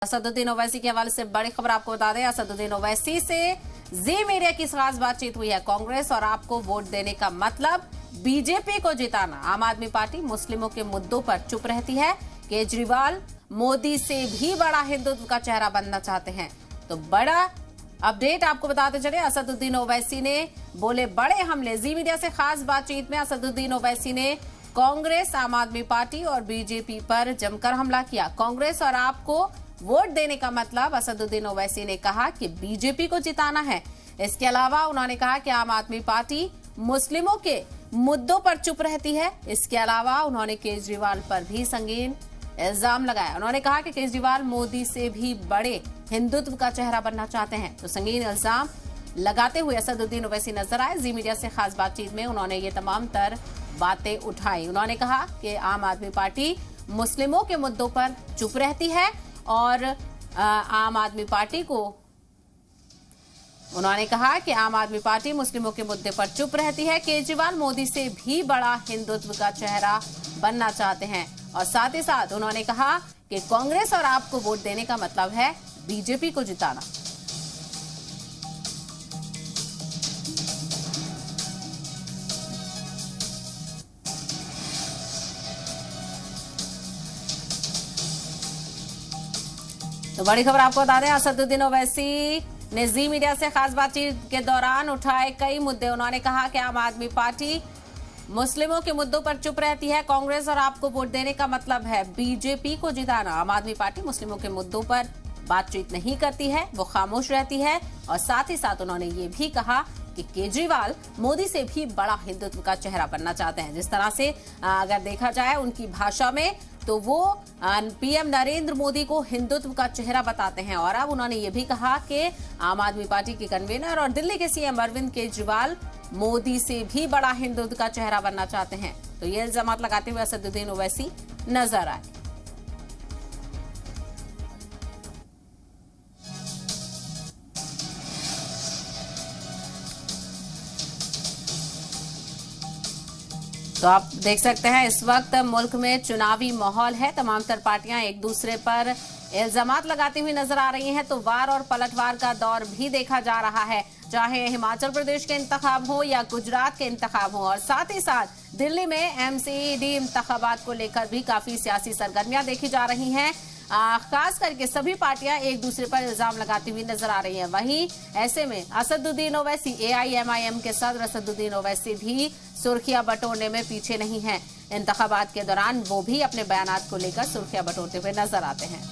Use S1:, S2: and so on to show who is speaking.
S1: असदुद्दीन ओवैसी के हवाले से बड़ी खबर आपको बता दें। असदुद्दीन ओवैसी से जी मीडिया की खास बातचीत हुई है। कांग्रेस और आपको वोट देने का मतलब बीजेपी को जिताना। आम आदमी पार्टी मुस्लिमों के मुद्दों पर चुप रहती है। केजरीवाल मोदी से भी बड़ा हिंदुत्व का चेहरा बनना चाहते हैं। तो बड़ा अपडेट आपको बताते चले, असदुद्दीन ओवैसी ने बोले बड़े हमले। जी मीडिया से खास बातचीत में असदुद्दीन ओवैसी ने कांग्रेस, आम आदमी पार्टी और बीजेपी पर जमकर हमला किया। कांग्रेस और आपको वोट देने का मतलब, असदुद्दीन ओवैसी ने कहा कि बीजेपी को जिताना है। इसके अलावा उन्होंने कहा कि आम आदमी पार्टी मुस्लिमों के मुद्दों पर चुप रहती है। इसके अलावा उन्होंने केजरीवाल पर भी संगीन इल्जाम लगाया। उन्होंने कहा कि केजरीवाल मोदी से भी बड़े हिंदुत्व का चेहरा बनना चाहते हैं। तो संगीन इल्जाम लगाते हुए असदुद्दीन ओवैसी नजर आए। जी मीडिया से खास बातचीत में उन्होंने ये तमाम तर बातें उठाई। उन्होंने कहा कि आम आदमी पार्टी मुस्लिमों के मुद्दों पर चुप रहती है और आम आदमी पार्टी को, उन्होंने कहा कि आम आदमी पार्टी मुस्लिमों के मुद्दे पर चुप रहती है। केजरीवाल मोदी से भी बड़ा हिंदुत्व का चेहरा बनना चाहते हैं। और साथ ही साथ उन्होंने कहा कि कांग्रेस और आपको वोट देने का मतलब है बीजेपी को जिताना। तो बड़ी खबर आपको बता दें, असदुद्दीन ओवैसी ने जी मीडिया से खास बातचीत के दौरान उठाए कई मुद्दे। उन्होंने कहा कि आम आदमी पार्टी मुस्लिमों के मुद्दों पर चुप रहती है। कांग्रेस और आपको वोट देने का मतलब है बीजेपी को जिताना। आम आदमी पार्टी मुस्लिमों के मुद्दों पर बातचीत नहीं करती है, वो खामोश रहती है। और साथ ही साथ उन्होंने ये भी कहा कि केजरीवाल मोदी से भी बड़ा हिंदुत्व का चेहरा बनना चाहते हैं। जिस तरह से अगर देखा जाए उनकी भाषा में, तो वो पीएम नरेंद्र मोदी को हिंदुत्व का चेहरा बताते हैं। और अब उन्होंने ये भी कहा कि आम आदमी पार्टी के कन्वीनर और दिल्ली के सीएम अरविंद केजरीवाल मोदी से भी बड़ा हिंदुत्व का चेहरा बनना चाहते हैं। तो ये इल्जाम लगाते हुए असदुद्दीन ओवैसी नजर आए। तो आप देख सकते हैं इस वक्त मुल्क में चुनावी माहौल है। तमाम तर पार्टियां एक दूसरे पर इल्जामात लगाती हुई नजर आ रही हैं। तो वार और पलटवार का दौर भी देखा जा रहा है, चाहे हिमाचल प्रदेश के इंतखाब हो या गुजरात के इंतखाब हो। और साथ ही साथ दिल्ली में एमसीडी इंतखाबात को लेकर भी काफी सियासी सरगर्मियां देखी जा रही हैं। खास करके सभी पार्टियां एक दूसरे पर इल्जाम लगाती हुई नजर आ रही हैं। वहीं ऐसे में असदुद्दीन ओवैसी, एआईएमआईएम के सदर असदुद्दीन ओवैसी भी सुर्खियां बटोरने में पीछे नहीं हैं। इंतखाबात के दौरान वो भी अपने बयानात को लेकर सुर्खियां बटोरते हुए नजर आते हैं।